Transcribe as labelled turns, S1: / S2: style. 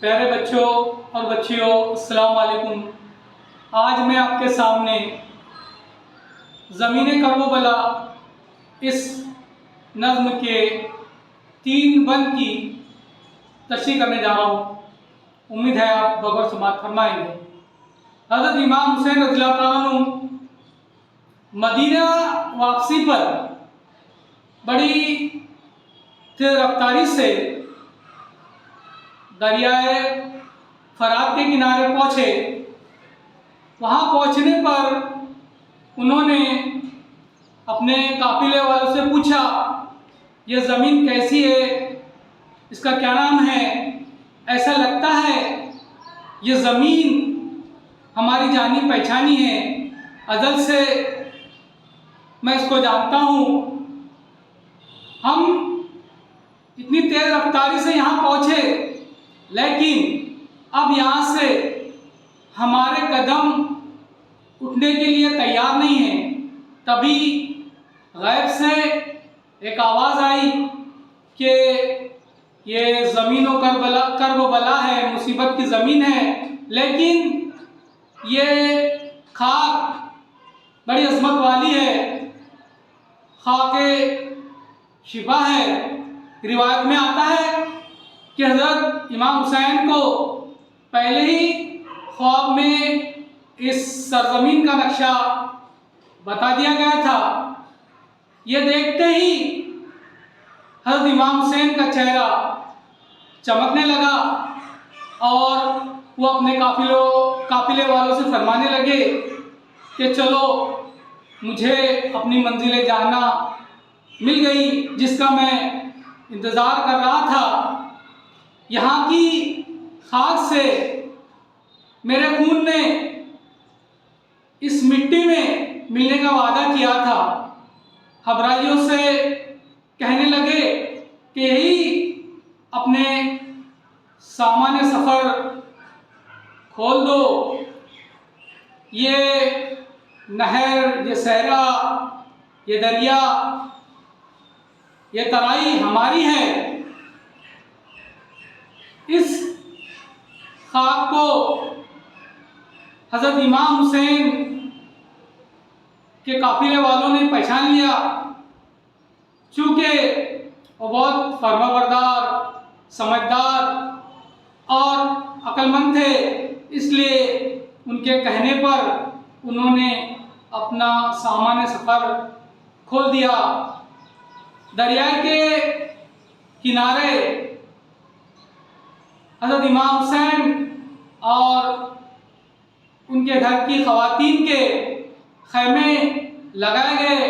S1: प्यारे बच्चों और बच्चियों, अस्सलाम वालेकुम। आज मैं आपके सामने ज़मीन करबला इस नज़्म के 3 बंद की तशरीह करने जा रहा हूँ। उम्मीद है आप बगौर समाअत फरमाएंगे। हज़रत इमाम हुसैन रज़ियल्लाहु ताला अन्हु मदीना वापसी पर बड़ी तेज़ रफ्तारी से दरियाए फरात के किनारे पहुँचे। वहाँ पहुँचने पर उन्होंने अपने काफिले वालों से पूछा, यह ज़मीन कैसी है, इसका क्या नाम है? ऐसा लगता है ये ज़मीन हमारी जानी पहचानी है, अज़ल से मैं इसको जानता हूँ। हम इतनी तेज़ रफ्तारी से यहाँ पहुँचे, लेकिन अब यहाँ से हमारे कदम उठने के लिए तैयार नहीं हैं। तभी गैब से एक आवाज़ आई कि ये ज़मीन व करबला है, मुसीबत की ज़मीन है, लेकिन ये खाक बड़ी अज़मत वाली है, खाके शिफा है। रिवायत में आता है कि हज़रत इमाम हुसैन को पहले ही ख्वाब में इस सरज़मीन का नक्शा बता दिया गया था। ये देखते ही हज़रत इमाम हुसैन का चेहरा चमकने लगा और वो अपने काफिले वालों से फरमाने लगे कि चलो, मुझे अपनी मंजिल जाना मिल गई, जिसका मैं इंतज़ार कर रहा था। यहाँ की खाक से मेरे खून ने इस मिट्टी में मिलने का वादा किया था। हबराइयों से कहने लगे कि यही अपने सामान्य सफ़र खोल दो, ये नहर, ये सहरा, ये दरिया, ये तराई हमारी है। इस खाक को हज़रत इमाम हुसैन के काफिले वालों ने पहचान लिया। चूँकि वो बहुत फर्माबरदार, समझदार और अक्लमंद थे, इसलिए उनके कहने पर उन्होंने अपना सामान्य सफ़र खोल दिया। दरिया के किनारे हज़रत इमाम हुसैन और उनके घर की ख़वातीन के खैमे लगाए गए।